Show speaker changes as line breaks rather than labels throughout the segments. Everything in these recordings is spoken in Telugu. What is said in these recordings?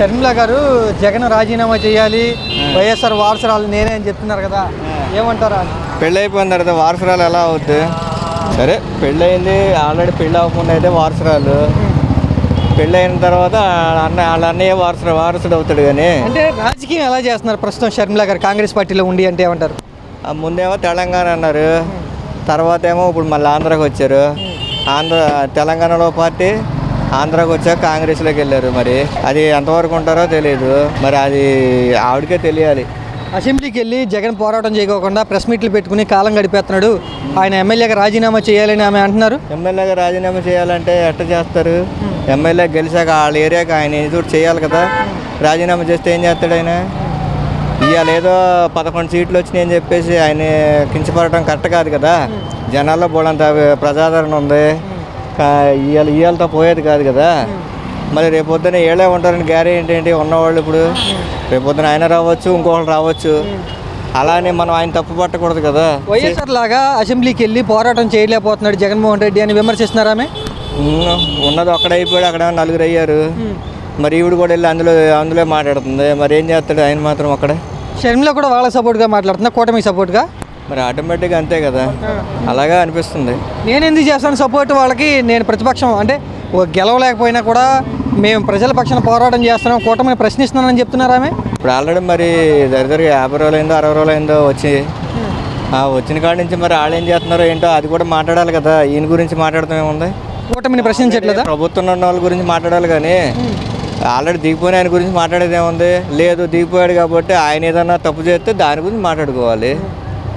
షర్మిల గారు జగన్ రాజీనామా చేయాలి, వైఎస్ఆర్ వారసురాలు నేనే అని చెప్తున్నారు కదా, ఏమంటారా?
పెళ్ళి అయిపోయిన తర్వాత వారసురాలు ఎలా అవుద్ది? సరే పెళ్ళి అయింది, ఆల్రెడీ పెళ్ళి అవ్వకుండా అయితే వారసురాలు, పెళ్ళి అయిన తర్వాత వాళ్ళ అన్నయ్య వారసుడు అవుతాడు. కానీ
అంటే రాజకీయం ఎలా చేస్తున్నారు ప్రస్తుతం షర్మిల గారు కాంగ్రెస్ పార్టీలో ఉండి అంటే ఏమంటారు?
ముందేమో తెలంగాణ అన్నారు, తర్వాత ఏమో ఇప్పుడు మళ్ళీ ఆంధ్రాకి వచ్చారు. తెలంగాణలో పార్టీ, ఆంధ్రాకి వచ్చాక కాంగ్రెస్లోకి వెళ్ళారు. మరి అది ఎంతవరకు ఉంటారో తెలియదు, మరి అది ఆవిడకే తెలియాలి.
అసెంబ్లీకి వెళ్ళి జగన్ పోరాటం చేయకోకుండా ప్రెస్ మీట్లు పెట్టుకుని కాలం గడిపేస్తున్నాడు, ఆయన ఎమ్మెల్యేగా రాజీనామా చేయాలని ఆమె అంటున్నారు.
ఎమ్మెల్యేగా రాజీనామా చేయాలంటే ఎట్లా చేస్తారు? ఎమ్మెల్యే గెలిచాక వాళ్ళ ఏరియాకి ఆయన ఎదురు చేయాలి కదా. రాజీనామా చేస్తే ఏం చేస్తాడు ఆయన? ఇవాళ ఏదో 11 సీట్లు వచ్చినాయి అని చెప్పేసి ఆయన కించపడటం కరెక్ట్ కాదు కదా. జనాల్లో బోడంత ప్రజాదరణ ఉంది, ఇవాళతో పోయేది కాదు కదా. మరి రేపొద్దున ఏళ్ళే ఉంటారని గ్యారెంటీ ఏంటి? ఉన్నవాళ్ళు ఇప్పుడు రేపొద్దున ఆయన రావచ్చు, ఇంకోళ్ళు రావచ్చు. అలానే మనం ఆయన తప్పు పట్టకూడదు కదా.
వైఎస్ఆర్ లాగా అసెంబ్లీకి వెళ్ళి పోరాటం చేయలేకపోతున్నాడు జగన్మోహన్ రెడ్డి అని విమర్శిస్తున్నారు ఆమె.
ఉన్నది ఒక్కడ అయిపోయాడు, అక్కడ 4 అయ్యారు. మరి ఈవిడ కూడా వెళ్ళి అందులో మాట్లాడుతుంది. మరి ఏం చేస్తాడు ఆయన మాత్రం అక్కడ?
షర్మిల కూడా వాళ్ళ సపోర్ట్గా మాట్లాడుతున్నా, కూటమి సపోర్ట్గా.
మరి ఆటోమేటిక్గా అంతే కదా, అలాగా అనిపిస్తుంది.
నేను ఎందుకు చేస్తాను సపోర్ట్ వాళ్ళకి? నేను ప్రతిపక్షం అంటే గెలవలేకపోయినా కూడా మేము ప్రజల పక్షాన పోరాటం చేస్తున్నాం, కూటమిని ప్రశ్నిస్తున్నానని చెప్తున్నారు ఆమె.
ఇప్పుడు ఆల్రెడీ మరి దరిదరిగా 50 రోజులు అయిందో 60 రోజులు అయిందో వచ్చిన కాడి నుంచి మరి వాళ్ళు ఏం చేస్తున్నారో ఏంటో అది కూడా మాట్లాడాలి కదా. ఈయన గురించి మాట్లాడటం ఏముంది?
కూటమిని ప్రశ్నించట్లేదా?
ప్రభుత్వంలో ఉన్న వాళ్ళ గురించి మాట్లాడాలి, కానీ ఆల్రెడీ దిగిపోయిన ఆయన గురించి మాట్లాడేది ఏముంది? లేదు, దిగిపోయాడు కాబట్టి ఆయన ఏదన్నా తప్పు చేస్తే దాని గురించి మాట్లాడుకోవాలి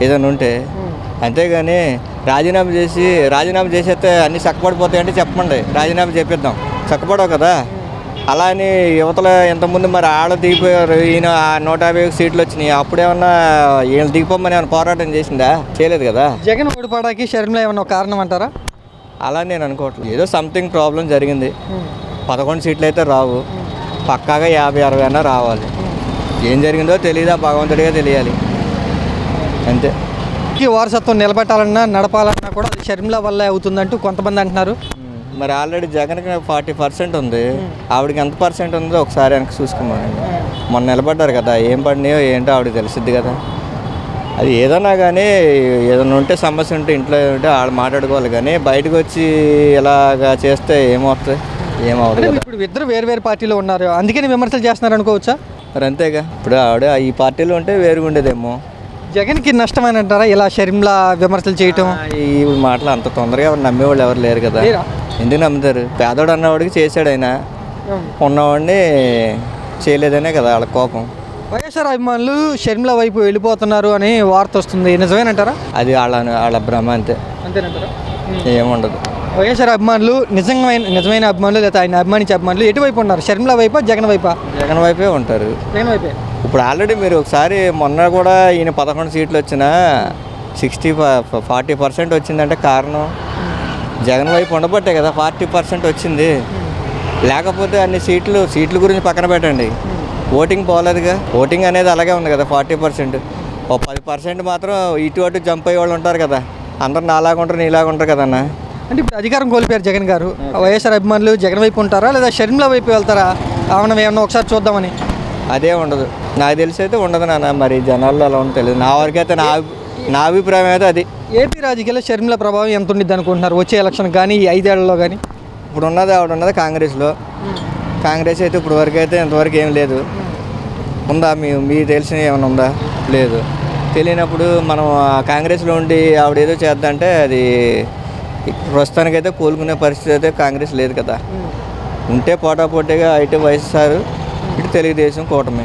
ఏదైనా ఉంటే. అంతేగాని రాజీనామా చేసేస్తే అన్నీ చక్కపడిపోతాయంటే చెప్పండి, రాజీనామా చేపిద్దాం. చక్కపడవు కదా. అలా అని యువతలో ఎంతమంది మరి ఆడ దిగిపోయారు. ఈయన 150 సీట్లు వచ్చినాయి, అప్పుడేమన్నా వీళ్ళు దిగిపోమని ఏమైనా పోరాటం చేసిందా? చేయలేదు కదా.
జగన్ ఓడిపోవడానికి షర్మిల ఏమన్నా కారణం అంటారా?
అలా నేను అనుకోవట్లేదు. ఏదో సంథింగ్ ప్రాబ్లం జరిగింది. 11 సీట్లు అయితే రావు, పక్కాగా 50-60 అయినా రావాలి. ఏం జరిగిందో తెలియదా, భగవంతుడిగా తెలియాలి అంతే.
వారసత్వం నిలబెట్టాలన్నా నడపాలన్నా కూడా అది షర్మిల వల్లే అవుతుందంటూ కొంతమంది అంటున్నారు.
మరి ఆల్రెడీ జగన్కి 40% ఉంది, ఆవిడకి ఎంత పర్సెంట్ ఉందో ఒకసారి వెనక చూసుకోమనండి. మొన్న నిలబడ్డారు కదా, ఏం పడినాయో ఏంటో ఆవిడకి తెలిసిద్ది కదా. అది ఏదన్నా కానీ ఏదైనా ఉంటే సమస్య ఉంటే ఇంట్లో ఉంటే వాళ్ళు మాట్లాడుకోవాలి, కానీ బయటకు వచ్చి ఇలాగా చేస్తే ఏమవుతుంది? ఏమవుతుంది కదా.
ఇప్పుడు ఇద్దరు వేరు పార్టీలో ఉన్నారు, అందుకని విమర్శలు చేస్తున్నారు అనుకోవచ్చా?
మరి అంతేగా. ఇప్పుడు ఆవిడ ఈ పార్టీలో ఉంటే వేరుగా ఉండేదేమో.
జగన్కి నష్టమని అంటారా ఇలా షర్మిల విమర్శలు చేయటం?
ఈ మాటలు అంత తొందరగా ఎవరు నమ్మేవాళ్ళు ఎవరు లేరు కదా. ఎందుకు నమ్ముతారు? పేదోడు అన్నవాడికి చేశాడు ఆయన, ఉన్నవాడిని చేయలేదనే కదా వాళ్ళ కోపం.
వైఎస్ఆర్ అభిమానులు షర్మిల వైపు వెళ్ళిపోతున్నారు అని వార్త వస్తుంది, నిజమేనంటారా?
అది వాళ్ళ భ్రమ అంతే,
అంతేనంటారా?
ఏముండదు.
వైఎస్ఆర్ అభిమానులు నిజమైన అభిమానులు లేదా ఆయన అభిమానించే అభిమానులు ఎటువైపు ఉన్నారు? షర్మిల వైపా జగన్ వైపా?
జగన్ వైపే ఉంటారు.
జగన్ వైపే.
ఇప్పుడు ఆల్రెడీ మీరు ఒకసారి మొన్న కూడా ఈయన 11 సీట్లు వచ్చినా 40% వచ్చిందంటే కారణం జగన్ వైపు ఉండబట్టే కదా 40% వచ్చింది. లేకపోతే అన్ని సీట్ల గురించి పక్కన పెట్టండి, ఓటింగ్ పోలేదుగా. ఓటింగ్ అనేది అలాగే ఉంది కదా 40%. 10% మాత్రం ఇటు అటు జంప్ అయ్యే వాళ్ళు ఉంటారు కదా, అందరు నాలాగా ఉంటారు నీలాగా ఉంటారు కదన్న.
అంటే ఇప్పుడు అధికారం కోల్పోయారు జగన్ గారు, వైఎస్ఆర్ అభిమానులు జగన్ వైపు ఉంటారా లేదా షర్మిల వైపు వెళ్తారా? అవునా, ఏమన్నా ఒకసారి చూద్దామని.
అదే ఉండదు, నాకు తెలిసి అయితే ఉండదు నాన్న. మరి జనాల్లో అలా ఉంటే తెలియదు, నా వరకు అయితే నా అభిప్రాయం అయితే అది.
ఏపీ రాజకీయాల్లో షర్మిల ప్రభావం ఎంత ఉండిద్ది అనుకుంటున్నారు వచ్చే ఎలక్షన్ కానీ ఈ 5 ఏళ్లలో కానీ?
ఇప్పుడు ఆవిడ ఉన్నది కాంగ్రెస్లో. కాంగ్రెస్ అయితే ఇప్పుడు వరకు అయితే ఇంతవరకు ఏం లేదు. ఉందా? మీకు తెలిసిన ఏమైనా ఉందా? లేదు. తెలియనప్పుడు మనం కాంగ్రెస్లో ఉండి ఆవిడ ఏదో చేద్దంటే అది ప్రస్తుతానికైతే కోలుకునే పరిస్థితి అయితే కాంగ్రెస్ లేదు కదా. ఉంటే పోటాపోటీగా ఇటు వైఎస్ఆర్, ఇటు తెలుగుదేశం కూటమి.